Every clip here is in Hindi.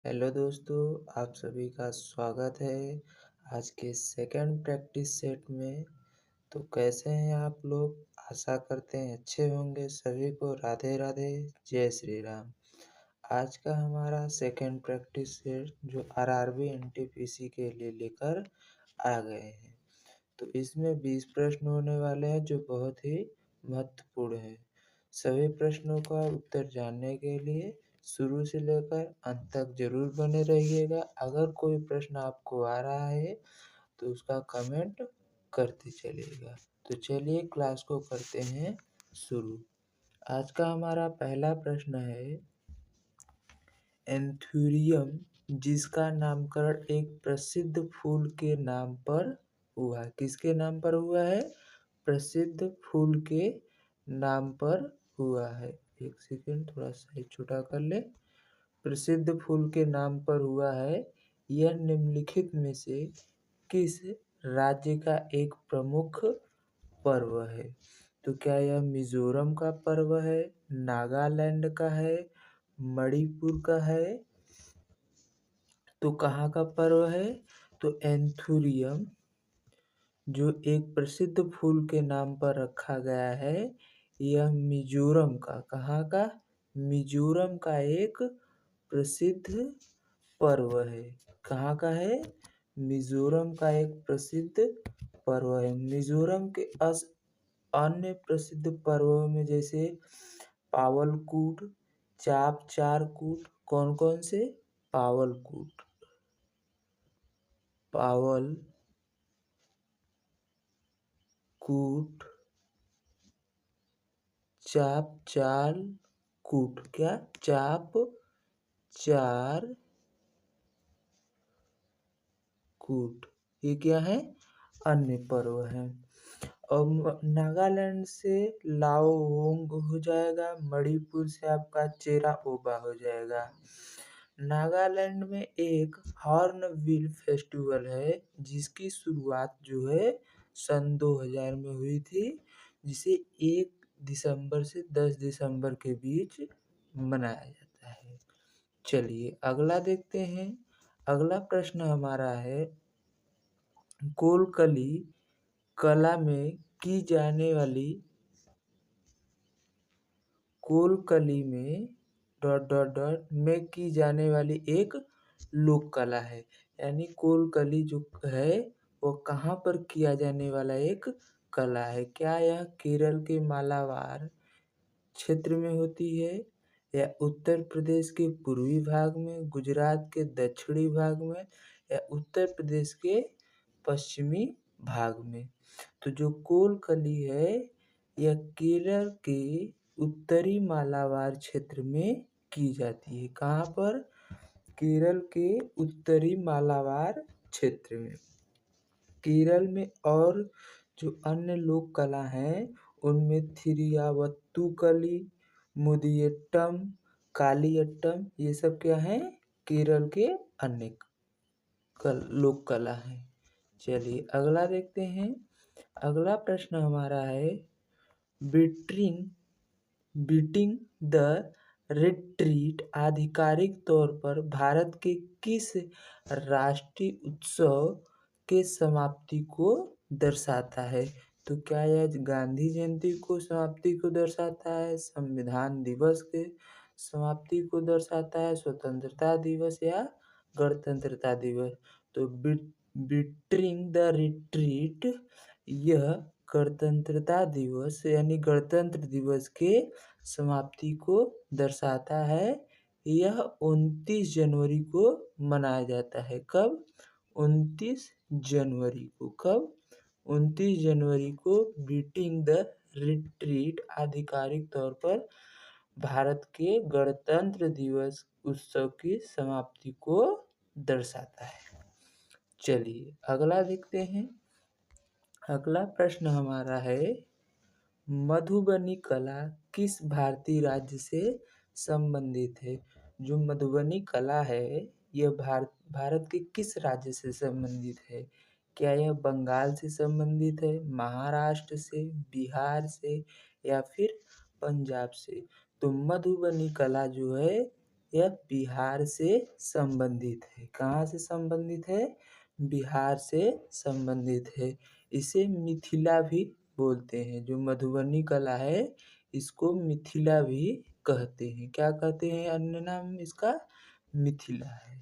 हेलो दोस्तों, आप सभी का स्वागत है आज के सेकंड प्रैक्टिस सेट में। तो कैसे हैं आप लोग? आशा करते हैं अच्छे होंगे। सभी को राधे राधे, जय श्री राम। आज का हमारा सेकंड प्रैक्टिस सेट जो आरआरबी एनटीपीसी के लिए लेकर आ गए हैं। तो इसमें 20 प्रश्न होने वाले हैं जो बहुत ही महत्वपूर्ण है। सभी प्रश्नों का उत्तर जानने के लिए शुरू से लेकर अंत तक जरूर बने रहिएगा। अगर कोई प्रश्न आपको आ रहा है तो उसका कमेंट करते चलिएगा। तो चलिए क्लास को करते हैं शुरू। आज का हमारा पहला प्रश्न है, एंथूरियम जिसका नामकरण एक प्रसिद्ध फूल के नाम पर हुआ है। किसके नाम पर हुआ है? प्रसिद्ध फूल के नाम पर हुआ है। एक सेकेंड, थोड़ा साइज छोटा कर ले। प्रसिद्ध फूल के नाम पर हुआ है। यह निम्नलिखित में से किस राज्य का एक प्रमुख पर्व है? तो क्या यह मिजोरम का पर्व है, नागालैंड का है, मणिपुर का है? तो कहाँ का पर्व है? तो एंथूरियम जो एक प्रसिद्ध फूल के नाम पर रखा गया है, यह मिजोरम का, कहाँ का? मिजोरम का एक प्रसिद्ध पर्व है। कहाँ का है? मिजोरम का एक प्रसिद्ध पर्व है। मिजोरम के अन्य प्रसिद्ध पर्वों में जैसे पावलकूट, चाप चार कूट, कौन कौन से? पावलकूट, पावल कूट, चाप चार कूट, क्या? चाप चार कूट, ये क्या है? अन्य पर्व है। और नागालैंड से लाओहोंग हो जाएगा, मणिपुर से आपका चेरा ओबा हो जाएगा। नागालैंड में एक हॉर्नबिल फेस्टिवल है जिसकी शुरुआत जो है सन 2000 में हुई थी, जिसे 1 दिसंबर से 10 दिसंबर के बीच मनाया जाता है। चलिए अगला देखते हैं। अगला प्रश्न हमारा है, कोलकली कला में की जाने वाली, कोलकली में डॉट डॉट डॉट में की जाने वाली एक लोक कला है। यानी कोलकली जो है वो कहाँ पर किया जाने वाला एक कला है? क्या यह केरल के मालाबार क्षेत्र में होती है, या उत्तर प्रदेश के पूर्वी भाग में, गुजरात के दक्षिणी भाग में, या उत्तर प्रदेश के पश्चिमी भाग में? तो जो कोलकली है यह केरल के उत्तरी मालाबार क्षेत्र में की जाती है। कहाँ पर? केरल के उत्तरी मालाबार क्षेत्र में। केरल में और जो अन्य लोक कला हैं उनमें थिरियावत्तुकली, मुदियट्टम, कालियट्टम, ये सब क्या है? केरल के अन्य लोक कला है। चलिए अगला देखते हैं। अगला प्रश्न हमारा है, बीटिंग द रिट्रीट आधिकारिक तौर पर भारत के किस राष्ट्रीय उत्सव के समाप्ति को दर्शाता है? तो क्या यह गांधी जयंती को समाप्ति को दर्शाता है, संविधान दिवस के समाप्ति को दर्शाता है, स्वतंत्रता दिवस या गणतंत्रता दिवस? तो बीटिंग द रिट्रीट यह गणतंत्रता दिवस यानी गणतंत्र दिवस के समाप्ति को दर्शाता है। यह 29 जनवरी को मनाया जाता है। कब? 29 जनवरी को। कब? 29 जनवरी को बीटिंग द रिट्रीट आधिकारिक तौर पर भारत के गणतंत्र दिवस उत्सव की समाप्ति को दर्शाता है। चलिए अगला देखते हैं। अगला प्रश्न हमारा है, मधुबनी कला किस भारतीय राज्य से संबंधित है? जो मधुबनी कला है यह भारत के किस राज्य से संबंधित है? क्या यह बंगाल से संबंधित है, महाराष्ट्र से, बिहार से, या फिर पंजाब से? तो मधुबनी कला जो है यह बिहार से संबंधित है। कहाँ से संबंधित है? बिहार से संबंधित है। इसे मिथिला भी बोलते हैं। जो मधुबनी कला है इसको मिथिला भी कहते हैं। क्या कहते हैं? अन्य नाम इसका मिथिला है।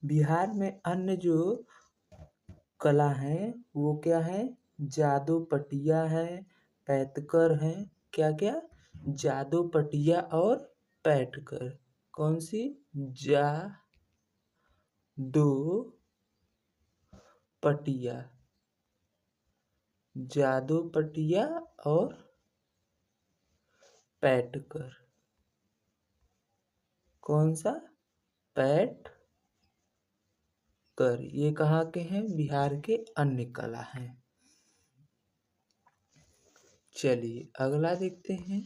बिहार में अन्य जो कला है वो क्या है? जादू पटिया है, पैटकर है। क्या क्या? जादू पटिया और पैटकर। कौन सी? जादू पटिया, जादू पटिया और पैटकर। कौन सा? पैटकर। ये कहाँ के हैं? बिहार के अन्य कला हैं। चलिए अगला देखते हैं।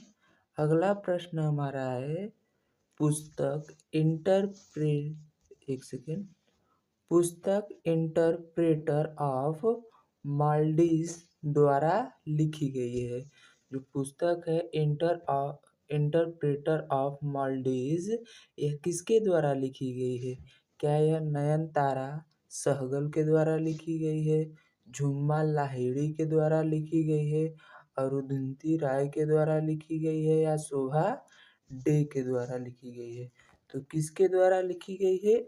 अगला प्रश्न हमारा है पुस्तक इंटरप्रेटर ऑफ माल्डीज द्वारा लिखी गई है। जो पुस्तक है इंटरप्रेटर ऑफ माल्डीज, यह किसके द्वारा लिखी गई है? क्या यह नयनतारा सहगल के द्वारा लिखी गई है, झुम्मा लाहिड़ी के द्वारा लिखी गई है, अरुंधति राय के द्वारा लिखी गई है, या शोभा डे के द्वारा लिखी गई है? तो किसके द्वारा लिखी गई है?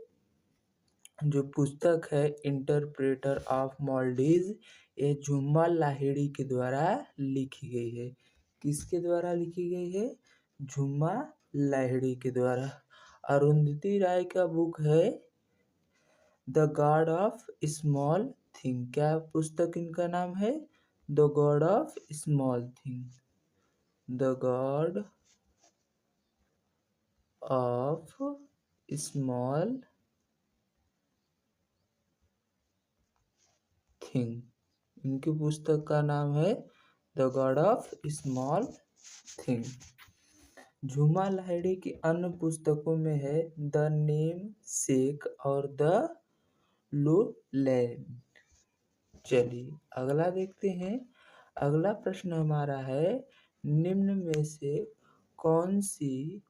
जो पुस्तक है इंटरप्रेटर ऑफ माल्डीज, ये झुम्मा लाहिड़ी के द्वारा लिखी गई है। किसके द्वारा लिखी गई है? झुम्मा लाहिड़ी के द्वारा। अरुंधति राय का बुक है the God of small thing. क्या पुस्तक इनका नाम है? The God of small thing. The God of small thing. इनकी पुस्तक का नाम है the God of small thing. Zumba Lahiri की अन्य पुस्तकों में है द नेम सेक और द लोलैंड। चलिए अगला देखते हैं। अगला प्रश्न हमारा है निम्न में से कौन सी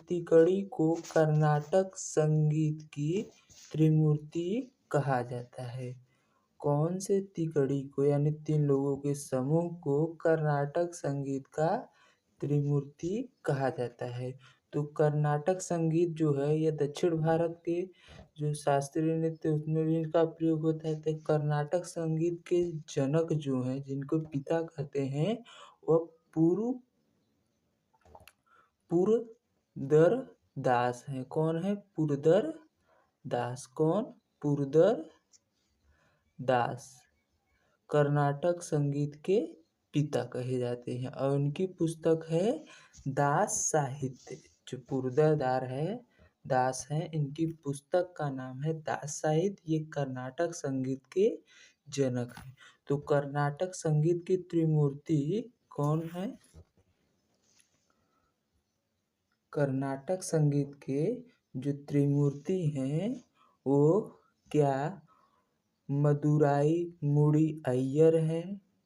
तिकड़ी को कर्नाटक संगीत की त्रिमूर्ति कहा जाता है? कौन से तिकड़ी को यानी 3 लोगों के समूह को कर्नाटक संगीत का त्रिमूर्ति कहा जाता है? तो कर्नाटक संगीत जो है यह दक्षिण भारत के जो शास्त्रीय नृत्य उसमें भी इनका प्रयोग होता है। तो कर्नाटक संगीत के जनक जो हैं जिनको पिता कहते हैं वह पुरंदर दास हैं। कौन है? पुरंदर दास। कौन? पुरंदर दास कर्नाटक संगीत के पिता कहे जाते हैं और उनकी पुस्तक है दास साहित्य। जो पुरंदर दास हैं इनकी पुस्तक का नाम है दास साहित्य। ये कर्नाटक संगीत के जनक हैं। तो कर्नाटक संगीत की त्रिमूर्ति कौन है? कर्नाटक संगीत के जो त्रिमूर्ति हैं वो क्या? मदुराई मुड़ी अय्यर है,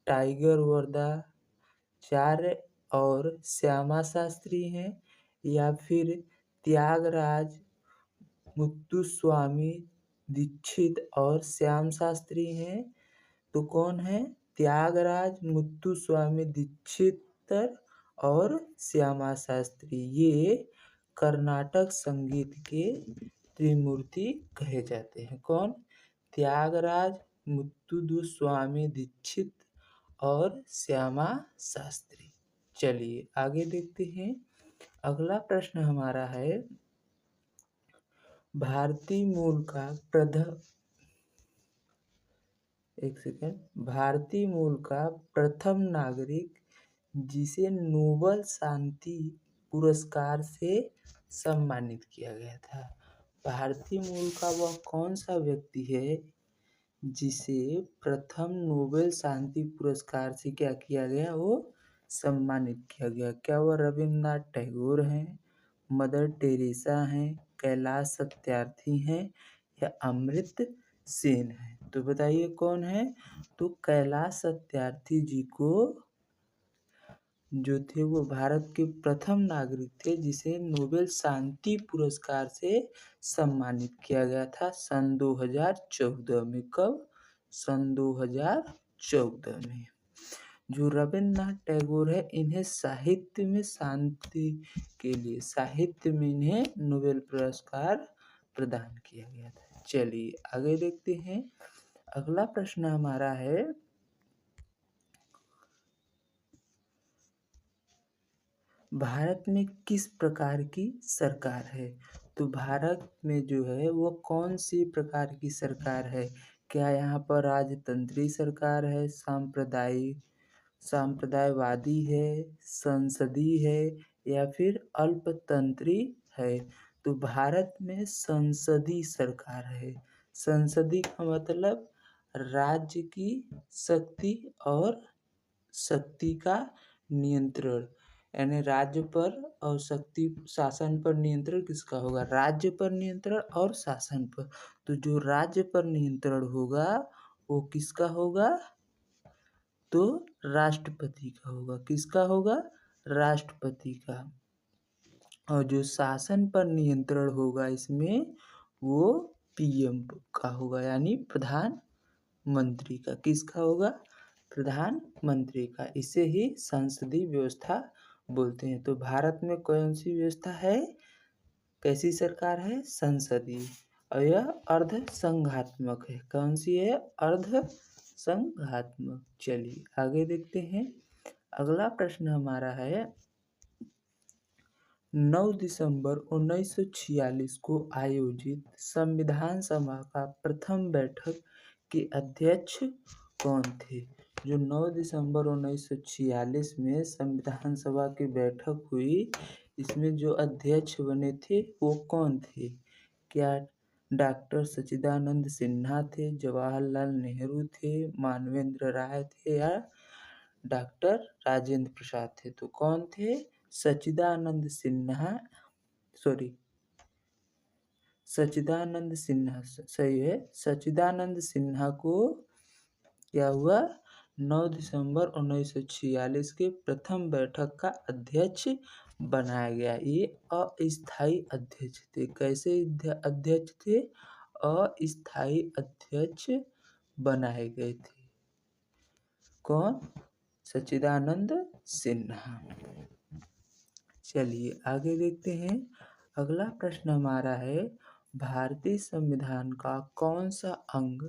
टाइगर वर्दाचार्य और श्यामा शास्त्री हैं, या फिर त्यागराज मुत्तुस्वामी दीक्षित और श्याम शास्त्री हैं? तो कौन है? त्यागराज मुत्तुस्वामी दीक्षितर और श्यामा शास्त्री। ये कर्नाटक संगीत के त्रिमूर्ति कहे जाते हैं। कौन? त्यागराज मुत्तुस्वामी दीक्षित और श्यामा शास्त्री। चलिए आगे देखते हैं। अगला प्रश्न हमारा है भारतीय मूल का प्रथम नागरिक जिसे नोबेल शांति पुरस्कार से सम्मानित किया गया था। भारतीय मूल का वह कौन सा व्यक्ति है जिसे प्रथम नोबेल शांति पुरस्कार से क्या किया गया? वो सम्मानित किया गया। क्या वह रविन्द्रनाथ टैगोर हैं, मदर टेरेसा हैं, कैलाश सत्यार्थी हैं, या अमृत सेन है? तो बताइए कौन है? तो कैलाश सत्यार्थी जी को जो थे वो भारत के प्रथम नागरिक थे जिसे नोबेल शांति पुरस्कार से सम्मानित किया गया था सन 2014 में। कब? सन 2014 में। जो रविन्द्रनाथ टैगोर है, इन्हें साहित्य में शांति के लिए साहित्य में इन्हें नोबेल पुरस्कार प्रदान किया गया था। चलिए आगे देखते हैं। अगला प्रश्न हमारा है, भारत में किस प्रकार की सरकार है? तो भारत में जो है वो कौन सी प्रकार की सरकार है? क्या यहाँ पर राजतंत्री सरकार है, सांप्रदायवादी है, संसदीय है या फिर अल्पतंत्री है? तो भारत में संसदीय सरकार है। संसदीय का मतलब राज्य की शक्ति और शक्ति का नियंत्रण, यानी राज्य पर और शक्ति शासन पर नियंत्रण किसका होगा? राज्य पर नियंत्रण और शासन पर। तो जो राज्य पर नियंत्रण होगा वो किसका होगा? तो राष्ट्रपति का होगा। किसका होगा? राष्ट्रपति का। और जो शासन पर नियंत्रण होगा इसमें वो पीएम का होगा, यानी प्रधानमंत्री का। किसका होगा? प्रधानमंत्री का। इसे ही संसदीय व्यवस्था बोलते हैं। तो भारत में कौन सी व्यवस्था है? कैसी सरकार है? संसदीय। और यह अर्ध संघात्मक है। कौन सी है? अर्ध संघात्मक। चलिए आगे देखते हैं। अगला प्रश्न हमारा है, 9 दिसंबर 1946 को आयोजित संविधान सभा का प्रथम बैठक के अध्यक्ष कौन थे? जो 9 दिसंबर 1946 में संविधान सभा की बैठक हुई, इसमें जो अध्यक्ष बने थे वो कौन थे? क्या डॉक्टर सच्चिदानंद सिन्हा थे, जवाहरलाल नेहरू थे, मानवेंद्र राय थे या डॉक्टर राजेंद्र प्रसाद थे? तो कौन थे? सच्चिदानंद सिन्हा, सच्चिदानंद सिन्हा सही है। सच्चिदानंद सिन्हा को क्या हुआ? 9 दिसंबर 1946 के प्रथम बैठक का अध्यक्ष बनाया गया। ये अस्थायी अध्यक्ष थे। कैसे अध्यक्ष थे? अस्थायी अध्यक्ष बनाए गए थे। कौन? सच्चिदानंद सिन्हा। चलिए आगे देखते हैं। अगला प्रश्न हमारा है, भारतीय संविधान का कौन सा अंग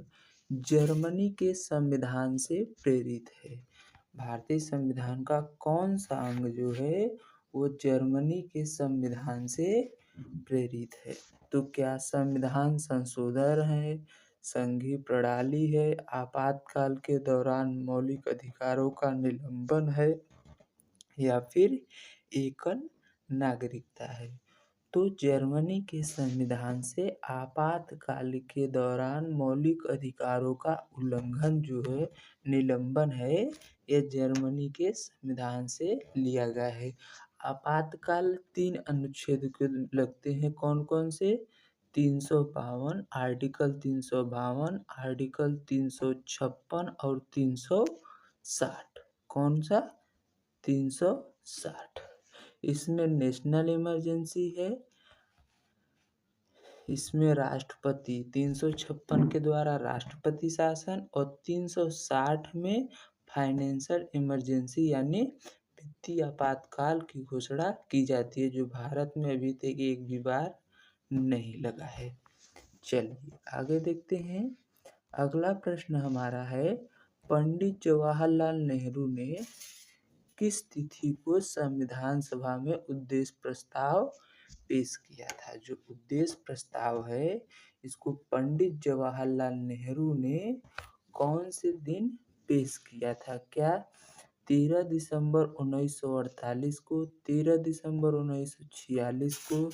जर्मनी के संविधान से प्रेरित है? भारतीय संविधान का कौन सा अंग जो है वो जर्मनी के संविधान से प्रेरित है? तो क्या संविधान संशोधन है, संघीय प्रणाली है, आपातकाल के दौरान मौलिक अधिकारों का निलंबन है या फिर एकल नागरिकता है? तो जर्मनी के संविधान से आपातकाल के दौरान मौलिक अधिकारों का उल्लंघन जो है, निलंबन है, यह जर्मनी के संविधान से लिया गया है। आपातकाल 3 अनुच्छेद के लगते हैं। कौन कौन से? 352, आर्टिकल 352, आर्टिकल 356 और 360। कौन सा? 360। इसमें नेशनल इमरजेंसी है, इसमें राष्ट्रपति 356 के द्वारा राष्ट्रपति शासन और 360 में फाइनेंशियल इमरजेंसी यानी वित्तीय आपातकाल की घोषणा की जाती है, जो भारत में अभी तक एक भी बार नहीं लगा है। चलिए आगे देखते हैं। अगला प्रश्न हमारा है, पंडित जवाहरलाल नेहरू ने किस तिथि को संविधान सभा में उद्देश्य प्रस्ताव पेश किया था? जो उद्देश्य प्रस्ताव है इसको पंडित जवाहरलाल नेहरू ने कौन से दिन पेश किया था? क्या 13 दिसंबर 1948 को, 13 दिसंबर 1946 को,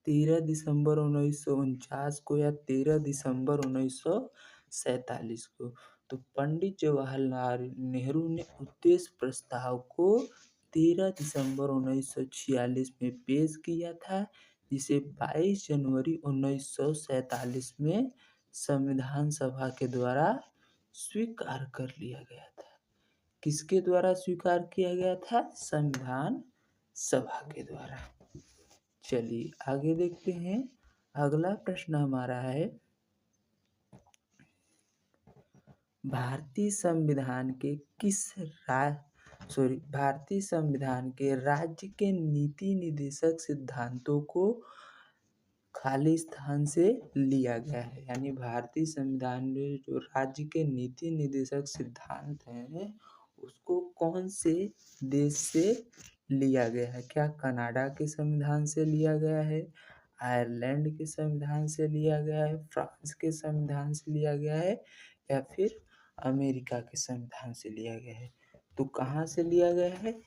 13 दिसंबर 1949 को या 13 दिसंबर 1947 को? तो पंडित जवाहरलाल नेहरू ने उद्देश्य प्रस्ताव को 13 दिसंबर 1946 में पेश किया था, जिसे 22 जनवरी 1947 में संविधान सभा के द्वारा स्वीकार कर लिया गया था। किसके द्वारा स्वीकार किया गया था? संविधान सभा के द्वारा। चलिए आगे देखते हैं। अगला प्रश्न हमारा है, भारतीय संविधान के भारतीय संविधान के राज्य के नीति निर्देशक सिद्धांतों को खाली स्थान से लिया गया है। यानी भारतीय संविधान में जो राज्य के नीति निर्देशक सिद्धांत हैं उसको कौन से देश से लिया गया है? क्या कनाडा के संविधान से लिया गया है, आयरलैंड के संविधान से लिया गया है, फ्रांस के संविधान से लिया गया है, या फिर अमेरिका के संविधान से लिया गया है? तो कहाँ से लिया गया है?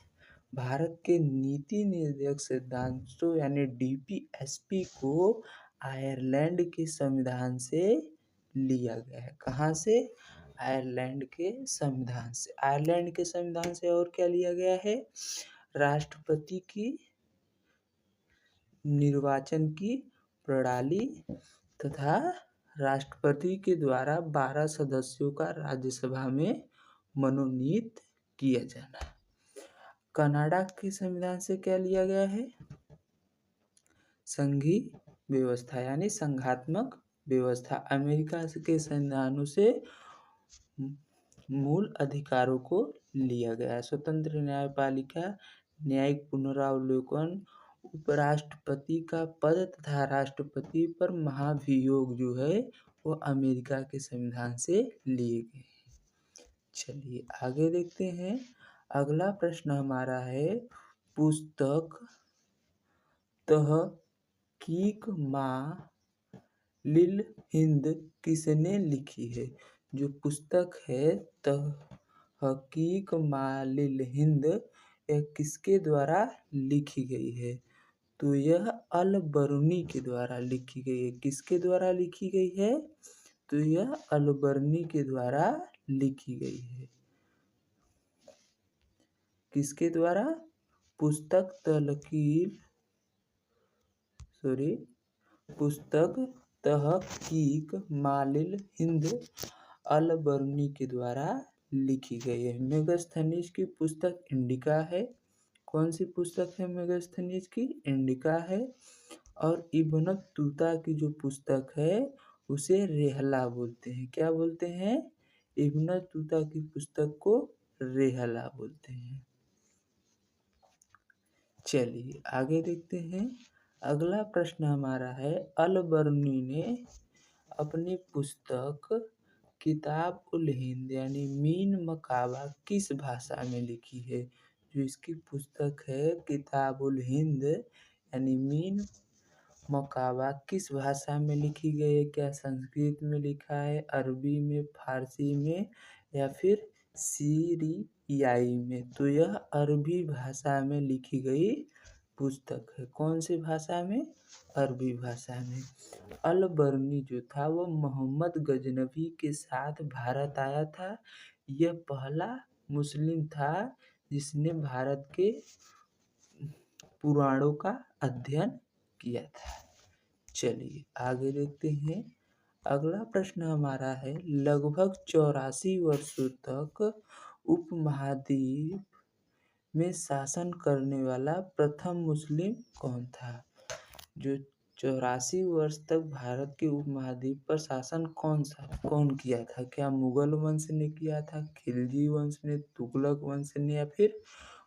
भारत के नीति निर्देशक सिद्धांतों यानी डीपीएसपी को आयरलैंड के संविधान से लिया गया है। कहाँ से? आयरलैंड के संविधान से। आयरलैंड के संविधान से और क्या लिया गया है? राष्ट्रपति की निर्वाचन की प्रणाली तथा राष्ट्रपति के द्वारा 12 सदस्यों का राज्यसभा में मनोनीत किया जाना। कनाडा के संविधान से क्या लिया गया है? संघीय व्यवस्था यानी संघात्मक व्यवस्था। अमेरिका के संविधानों से मूल अधिकारों को लिया गया है। स्वतंत्र न्यायपालिका, न्यायिक पुनरावलोकन, उपराष्ट्रपति का पद तथा राष्ट्रपति पर महाभियोग जो है वो अमेरिका के संविधान से लिए गए। चलिए आगे देखते हैं। अगला प्रश्न हमारा है, पुस्तक तहकीक माँ लिल हिंद किसने लिखी है? जो पुस्तक है तहकीक माँ लिल हिंद यह किसके द्वारा लिखी गई है? तो यह अल बरूनी के द्वारा लिखी गई है। किसके द्वारा लिखी गई है? तो यह अल बरूनी के द्वारा लिखी गई है। किसके द्वारा? पुस्तक तहकीक मालिल हिंद अल बरूनी के द्वारा लिखी गई है। मेगास्थनीज की पुस्तक इंडिका है। कौन सी पुस्तक है मेगास्थनीज की? इंडिका है। और इब्न बतूता की जो पुस्तक है उसे रेहला बोलते हैं। क्या बोलते हैं? इब्न बतूता की पुस्तक को रेहला बोलते हैं। चलिए आगे देखते हैं। अगला प्रश्न हमारा है, अल बरूनी ने अपनी पुस्तक किताब उल हिंद यानी मीन मकाबा किस भाषा में लिखी है? जो इसकी पुस्तक है किताब उल हिंद यानी मीन मकाबा किस भाषा में लिखी गई है? क्या संस्कृत में लिखा है, अरबी में, फारसी में, या फिर सीरियाई में? तो यह अरबी भाषा में लिखी गई पुस्तक है। कौन सी भाषा में? अरबी भाषा में। अल बरूनी जो था वो मोहम्मद गजनवी के साथ भारत आया था। यह पहला मुस्लिम था जिसने भारत के पुराणों का अध्ययन किया था। चलिए आगे देखते हैं। अगला प्रश्न हमारा है, लगभग 84 वर्षों तक उपमहाद्वीप में शासन करने वाला प्रथम मुस्लिम कौन था? जो 84 वर्ष तक भारत के उपमहाद्वीप पर शासन कौन किया था? क्या मुगल वंश ने किया था, खिलजी वंश ने, तुगलक वंश ने, या फिर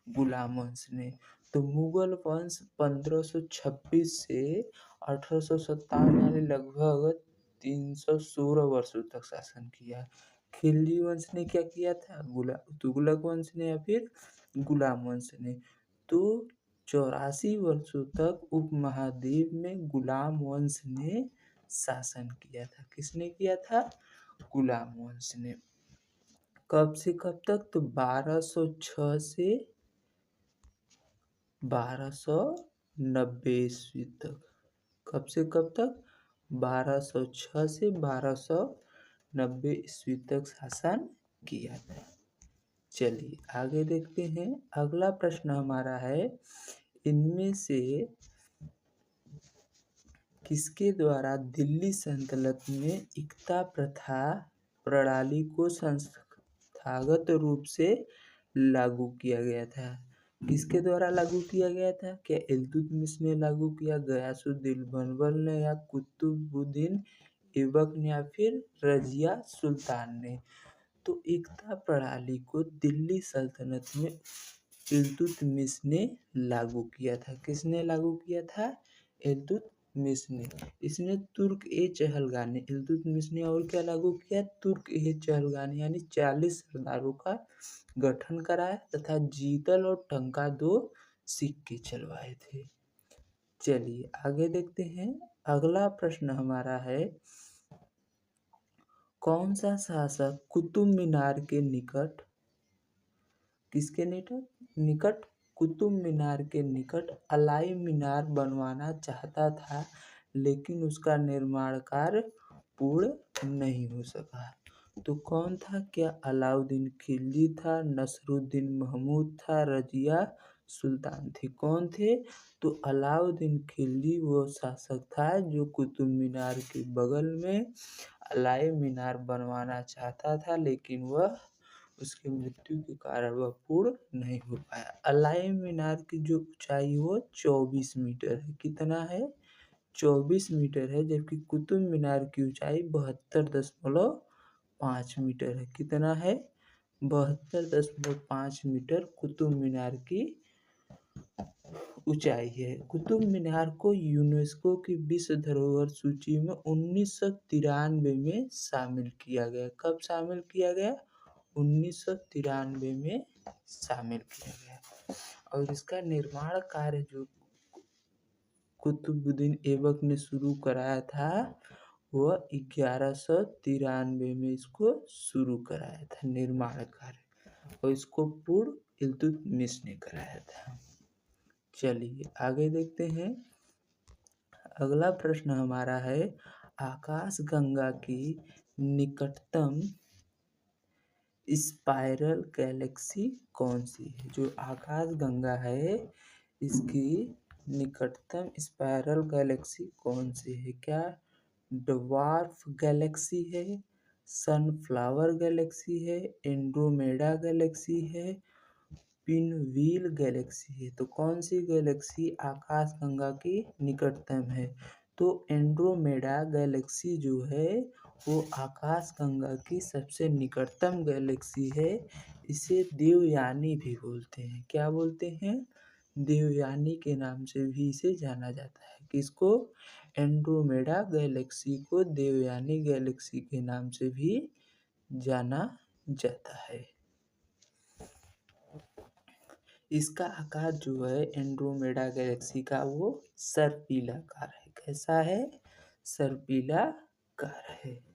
गुलाम वंश ने? तो मुगल वंश 1526 से 1857 यानी लगभग 316 वर्षों तक शासन किया। खिलजी वंश ने क्या किया था? तुगलक वंश ने या फिर गुलाम वंश ने? तो 84 वर्षों तक उपमहाद्वीप में गुलाम वंश ने शासन किया था। किसने किया था? गुलाम वंश ने। कब से कब तक? तो 1206 से 1290 ईस्वी तक। कब से कब तक? 1206 से 1290 ईस्वी तक शासन किया था। चलिए आगे देखते हैं। अगला प्रश्न हमारा है, इनमें से किसके द्वारा दिल्ली सल्तनत में इक्ता प्रथा प्रणाली को संस्थागत रूप से लागू किया गया था? किसके द्वारा लागू किया गया था? क्या इल्तुतमिश ने लागू किया, गयासुद्दीन बलबन ने, या कुतुबुद्दीन ऐबक ने, या फिर रजिया सुल्तान ने? तो एकता प्रणाली को दिल्ली सल्तनत में इल्तुतमिश ने लागू किया था। किसने लागू किया था? इल्तुतमिश ने। इसने तुर्क ए चहलगानी, इल्तुतमिश ने और क्या लागू किया? तुर्क ए चहलगानी यानी 40 सरदारों का गठन कराया तथा जीतल और टंका 2 सिक्के चलवाए थे। चलिए आगे देखते हैं। अगला प्रश्न हमारा है, कौन सा शासक कुतुब मीनार के निकट, किसके निकट? कुतुब मीनार के निकट अलाई मीनार बनवाना चाहता था, लेकिन उसका निर्माण कार्य पूर्ण नहीं हो सका? तो कौन था? क्या अलाउद्दीन खिलजी था, नसरुद्दीन महमूद था, रजिया सुल्तान थी? कौन थे? तो अलाउद्दीन खिलजी वो शासक था जो कुतुब मीनार के बगल में अलाई मीनार बनवाना चाहता था, लेकिन वह उसकी मृत्यु के कारण वह पूर्ण नहीं हो पाया। अलाई मीनार की जो ऊंचाई वो 24 मीटर है। कितना है? 24 मीटर है, जबकि कुतुब मीनार की ऊंचाई 72.5 मीटर है। कितना है? 72.5 मीटर कुतुब मीनार की ऊंचाई है। कुतुब मीनार को यूनेस्को की विश्व धरोहर सूची में 1993 में शामिल किया गया। कब शामिल किया गया? 1993 में शामिल किया गया। और इसका निर्माण कार्य जो कुतुबुद्दीन ऐबक ने शुरू कराया था, वह 1193 में इसको शुरू कराया था निर्माण कार्य, और इसको पूर्ण इल्तुतमिश ने कराया था। चलिए आगे देखते हैं। अगला प्रश्न हमारा है, आकाशगंगा की निकटतम स्पाइरल गैलेक्सी कौन सी है? जो आकाशगंगा है, इसकी निकटतम स्पाइरल गैलेक्सी कौन सी है? क्या ड्वार्फ गैलेक्सी है, सनफ्लावर गैलेक्सी है, एंड्रोमेडा गैलेक्सी है, पिनव्हील गैलेक्सी है? तो कौन सी गैलेक्सी आकाशगंगा की निकटतम है? तो एंड्रोमेडा गैलेक्सी जो है वो आकाशगंगा की सबसे निकटतम गैलेक्सी है। इसे देवयानी भी बोलते हैं। क्या बोलते हैं? देवयानी के नाम से भी इसे जाना जाता है। किसको? एंड्रोमेडा गैलेक्सी को देवयानी गैलेक्सी के नाम से भी जाना जाता है। इसका आकार जो है एंड्रोमेडा गैलेक्सी का वो सर्पिलाकार है। कैसा है? सर्पिलाकार है।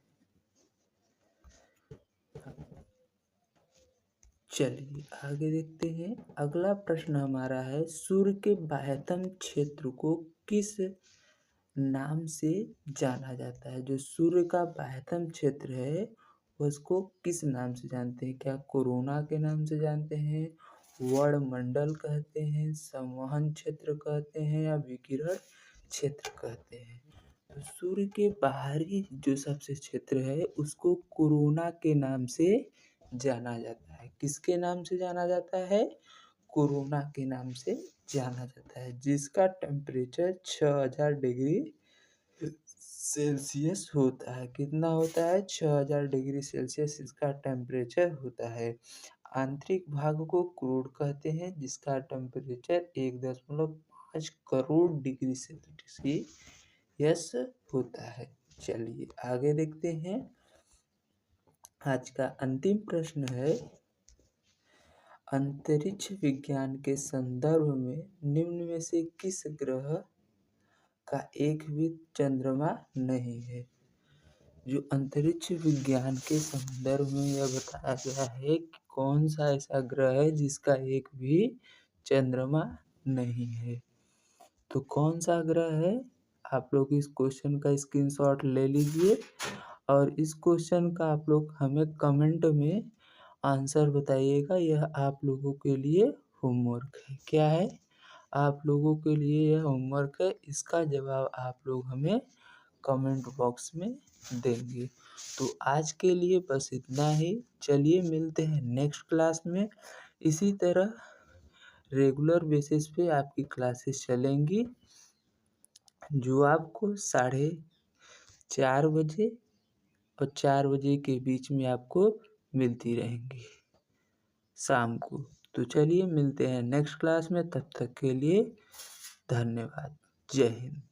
चलिए आगे देखते हैं। अगला प्रश्न हमारा है, सूर्य के बाह्यतम क्षेत्र को किस नाम से जाना जाता है? जो सूर्य का बाह्यतम क्षेत्र है उसको किस नाम से जानते हैं? क्या कोरोना के नाम से जानते हैं, वर्णमंडल कहते हैं, संवहन क्षेत्र कहते हैं, या विकिरण क्षेत्र कहते हैं? तो सूर्य के बाहरी जो सबसे क्षेत्र है उसको कोरोना के नाम से जाना जाता है। किसके नाम से जाना जाता है? कोरोना के नाम से जाना जाता है, जिसका टेम्परेचर 6000 डिग्री सेल्सियस होता है। कितना होता है? 6000 डिग्री सेल्सियस इसका टेम्परेचर होता है। आंतरिक भाग को क्रोड कहते हैं, जिसका टेम्परेचर 1.5 करोड़ डिग्री सेल्सियस होता है। चलिए आगे देखते हैं। आज का अंतिम प्रश्न है, अंतरिक्ष विज्ञान के संदर्भ में निम्न में से किस ग्रह का एक भी चंद्रमा नहीं है? जो अंतरिक्ष विज्ञान के संदर्भ में यह बताया गया है कि कौन सा ऐसा ग्रह है जिसका एक भी चंद्रमा नहीं है। तो कौन सा ग्रह है? आप लोग इस क्वेश्चन का स्क्रीनशॉट ले लीजिए और इस क्वेश्चन का आप लोग हमें कमेंट में आंसर बताइएगा। यह आप लोगों के लिए होमवर्क है। क्या है? आप लोगों के लिए यह होमवर्क है। इसका जवाब आप लोग हमें कमेंट बॉक्स में देंगे। तो आज के लिए बस इतना ही। चलिए मिलते हैं नेक्स्ट क्लास में। इसी तरह रेगुलर बेसिस पे आपकी क्लासेस चलेंगी, जो आपको 4:30 बजे और 4 बजे के बीच में आपको मिलती रहेंगी शाम को। तो चलिए मिलते हैं नेक्स्ट क्लास में, तब तक के लिए धन्यवाद। जय हिंद।